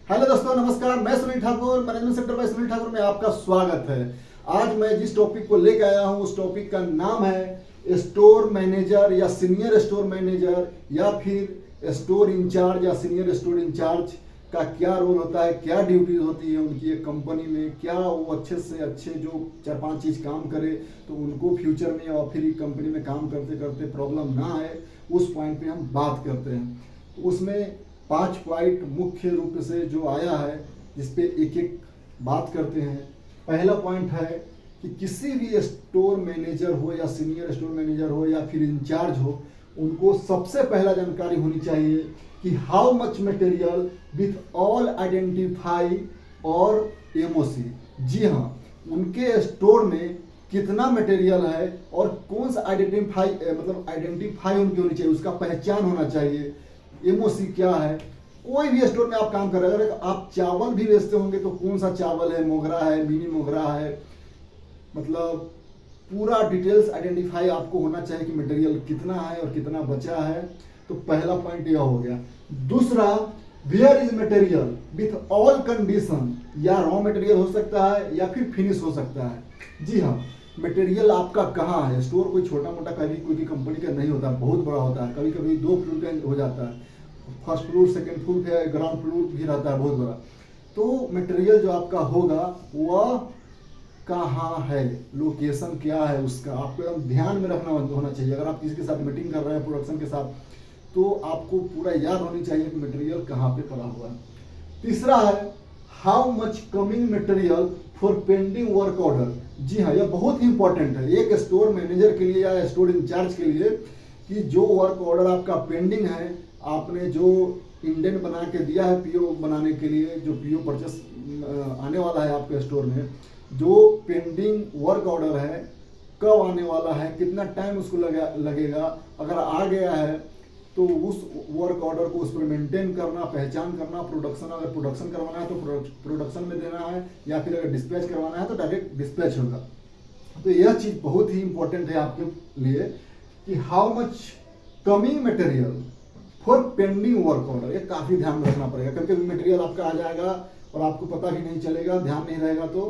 Hello दोस्तों, नमस्कार। मैं Sunil Thakur, management sector bye Sunil Thakur में आपका स्वागत है। आज मैं जिस टॉपिक को लेकर आया हूं उस टॉपिक का नाम है स्टोर मैनेजर या सीनियर स्टोर मैनेजर या फिर स्टोर इंचार्ज या सीनियर स्टोर इंचार्ज का क्या रोल होता है, क्या ड्यूटीज होती है उनकी एक कंपनी में, क्या वो अच्छे से अच्छे जो 4-5 चीज काम करे तो उनको फ्यूचर में या फिर कंपनी में काम करते करते प्रॉब्लम ना आए, उस पॉइंट पे हम बात करते हैं। तो उसमें 5 पॉइंट मुख्य रूप से जो आया है जिसपे एक एक बात करते हैं। पहला पॉइंट है कि किसी भी स्टोर मैनेजर हो या सीनियर स्टोर मैनेजर हो या फिर इंचार्ज हो, उनको सबसे पहला जानकारी होनी चाहिए कि how much material with all identify और एमओसी। जी हाँ, उनके स्टोर में कितना मटेरियल है और कौन सा आइडेंटिफाई उनकी होनी चाहिए, उसका पहचान होना चाहिए। एमओसी क्या है? कोई भी स्टोर में आप काम कर रहे हैं, अगर आप चावल भी बेचते होंगे तो कौन सा चावल है, मोगरा है, मिनी मोगरा है, मतलब पूरा डिटेल्स आइडेंटिफाई आपको होना चाहिए कि मटेरियल कितना है और कितना बचा है। तो पहला पॉइंट यह हो गया। दूसरा, where is material with all condition, या रॉ मटेरियल हो सकता है या फिर फिनिश हो सकता है। जी हाँ, मटेरियल आपका कहाँ है। स्टोर कोई छोटा मोटा कभी कोई कंपनी का नहीं होता, बहुत बड़ा होता है। कभी कभी 2 फ्लोर का हो जाता है, फर्स्ट फ्लोर, सेकंड फ्लोर पे, ग्राउंड फ्लोर भी रहता है बहुत बड़ा। तो मटेरियल जो आपका होगा वह कहाँ है, लोकेशन क्या है उसका आपको एकदम ध्यान में रखना होना चाहिए। अगर आप किसी के साथ मीटिंग कर रहे हैं प्रोडक्शन के साथ, तो आपको पूरा याद होनी चाहिए कि मटेरियल कहाँ पे पड़ा हुआ है। तीसरा है how much coming material for pending work order. जी हाँ, यह बहुत ही इंपॉर्टेंट है एक स्टोर मैनेजर के लिए या स्टोर इंचार्ज के लिए कि जो वर्क ऑर्डर आपका पेंडिंग है, आपने जो इंडेंट बना के दिया है पीओ बनाने के लिए, जो पीओ परचेस आने वाला है आपके स्टोर में, जो पेंडिंग वर्क ऑर्डर है कब आने वाला है, कितना टाइम उसको लगेगा, अगर आ गया है तो उस वर्क ऑर्डर को उस पर मेंटेन करना, पहचान करना, प्रोडक्शन अगर प्रोडक्शन करवाना है तो प्रोडक्शन में देना है, या फिर अगर डिस्पैच करवाना है तो डायरेक्ट डिस्पैच होगा। तो यह चीज़ बहुत ही इंपॉर्टेंट है आपके लिए कि how much coming material for pending work order. ये काफ़ी ध्यान में रखना पड़ेगा, क्योंकि मटेरियल आपका आ जाएगा और आपको पता भी नहीं चलेगा, ध्यान नहीं रहेगा तो,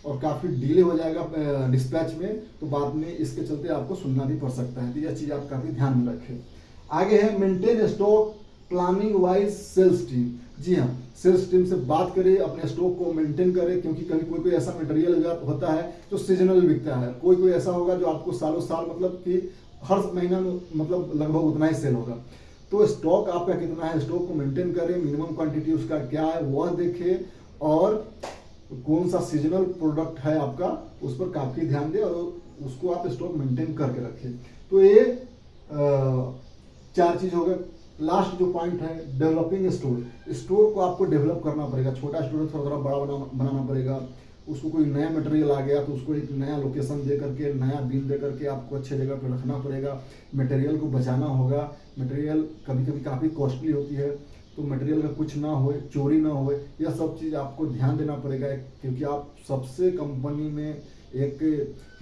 और काफ़ी डिले हो जाएगा डिस्पैच में, तो बाद में इसके चलते आपको सुनना भी पड़ सकता है। तो यह चीज़ आप काफ़ी ध्यान में रखें। आगे है maintain stock planning wise sales team. जी हाँ, सेल्स टीम से बात करें, अपने स्टॉक को मेंटेन करें, क्योंकि कभी कोई ऐसा मटेरियल होता है जो सीजनल बिकता है, कोई ऐसा होगा जो आपको सालों साल मतलब कि हर महीना में मतलब लगभग उतना ही सेल होगा। तो स्टॉक आपका कितना है, स्टॉक को मेंटेन करें, मिनिमम क्वांटिटी उसका क्या है वह देखें, और कौन सा सीजनल प्रोडक्ट है आपका उस पर काफ़ी ध्यान दें और उसको आप स्टॉक मेंटेन करके रखें। तो ये 4 चीज़ हो गए। लास्ट जो पॉइंट है डेवलपिंग स्टोर। स्टोर को आपको डेवलप करना पड़ेगा, छोटा स्टोर थोड़ा थोड़ा बड़ा बनाना पड़ेगा। उसको कोई नया मटेरियल आ गया तो उसको एक नया लोकेशन दे करके, नया बिल दे करके आपको अच्छे जगह पर रखना पड़ेगा। मटेरियल को बचाना होगा। मटेरियल कभी कभी काफ़ी कॉस्टली होती है, तो मटेरियल का कुछ ना हो, चोरी ना हो, यह सब चीज़ आपको ध्यान देना पड़ेगा, क्योंकि आप सबसे कंपनी में एक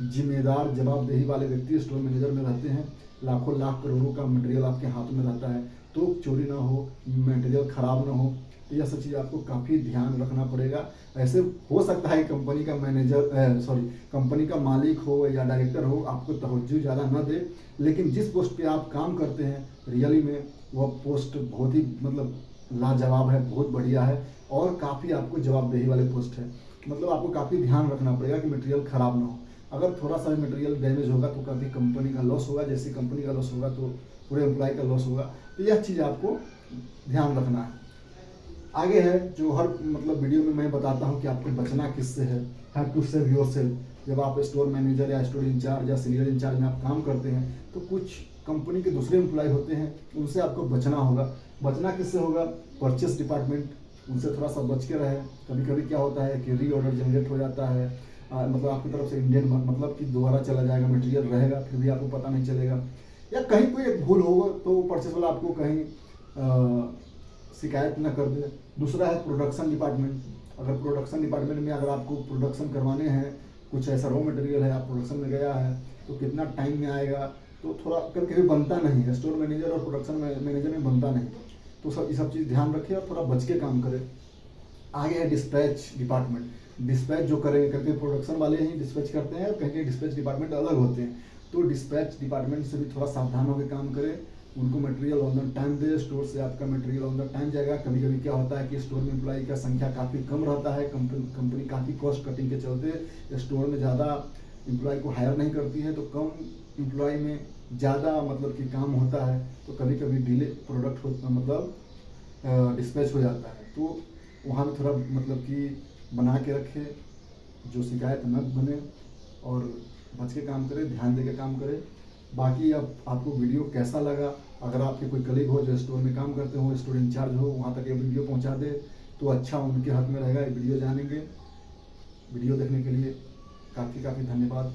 जिम्मेदार जवाबदेही वाले व्यक्ति स्टोर मैनेजर में रहते हैं। लाखों लाख करोड़ों का मटेरियल आपके हाथ में रहता है, तो चोरी ना हो, मटेरियल ख़राब ना हो, तो यह सब चीज़ आपको काफ़ी ध्यान रखना पड़ेगा। ऐसे हो सकता है कंपनी का कंपनी का मालिक हो या डायरेक्टर हो आपको तवज्जो ज़्यादा ना दे, लेकिन जिस पोस्ट पे आप काम करते हैं रियली में वह पोस्ट बहुत ही मतलब लाजवाब है, बहुत बढ़िया है, और काफ़ी आपको जवाबदेही वाले पोस्ट है। मतलब आपको काफ़ी ध्यान रखना पड़ेगा कि मटेरियल ख़राब ना हो। अगर थोड़ा सा मटेरियल डैमेज होगा तो कभी कंपनी का लॉस होगा, जैसे कंपनी का लॉस होगा तो पूरे एम्प्लॉय का लॉस होगा। तो यह चीज़ आपको ध्यान रखना है। आगे है जो हर मतलब वीडियो में मैं बताता हूँ कि आपको बचना किससे है। Have to save yourself. जब आप स्टोर मैनेजर या स्टोर इंचार्ज या सीनियर इंचार्ज में आप काम करते हैं तो कुछ कंपनी के दूसरे एम्प्लॉय होते हैं, उनसे आपको बचना होगा। बचना किससे होगा? परचेस डिपार्टमेंट, उनसे थोड़ा सा बच के रहे। कभी कभी क्या होता है कि री ऑर्डर जनरेट हो जाता है, मतलब आपकी तरफ से इंडियन मतलब कि दोबारा चला जाएगा, मटेरियल रहेगा फिर भी आपको पता नहीं चलेगा, या कहीं कोई एक भूल होगा तो परचेस वाला आपको कहीं शिकायत न कर दे। दूसरा है प्रोडक्शन डिपार्टमेंट। अगर प्रोडक्शन डिपार्टमेंट में अगर आपको प्रोडक्शन करवाने हैं, कुछ ऐसा रॉ मटेरियल है, आप प्रोडक्शन में गया है तो कितना टाइम में आएगा, तो थोड़ा कभी बनता नहीं है, स्टोर मैनेजर और प्रोडक्शन मैनेजर में बनता नहीं। तो सब ये सब चीज़ ध्यान रखें और थोड़ा बच के काम करें। आगे है डिस्पैच डिपार्टमेंट। डिस्पैच जो करेंगे करके प्रोडक्शन वाले ही डिस्पैच करते हैं, कहीं डिस्पैच डिपार्टमेंट अलग होते हैं। तो डिस्पैच डिपार्टमेंट से भी थोड़ा सावधान होकर काम करें, उनको material on the time they, store से आपका मटेरियल ऑन द टाइम जाएगा। कभी कभी क्या होता है कि स्टोर में एम्प्लॉई का संख्या काफ़ी कम रहता है, कंपनी काफ़ी कॉस्ट कटिंग के चलते स्टोर में ज़्यादा एम्प्लॉय को हायर नहीं करती है, तो कम एम्प्लॉय में ज़्यादा मतलब कि काम होता है, तो कभी कभी डिले प्रोडक्ट होता मतलब डिस्पैच हो जाता है। तो वहाँ भी थोड़ा मतलब कि बना के रखे, जो शिकायत न बने और बच के काम करें, ध्यान दे के काम करें। बाकी अब आपको वीडियो कैसा लगा, अगर आपके कोई कलीग हो जो स्टोर में काम करते हो, स्टोर इंचार्ज हो, वहाँ तक ये वीडियो पहुँचा दे तो अच्छा उनके हाथ में रहेगा, ये वीडियो जानेंगे। वीडियो देखने के लिए काफ़ी धन्यवाद।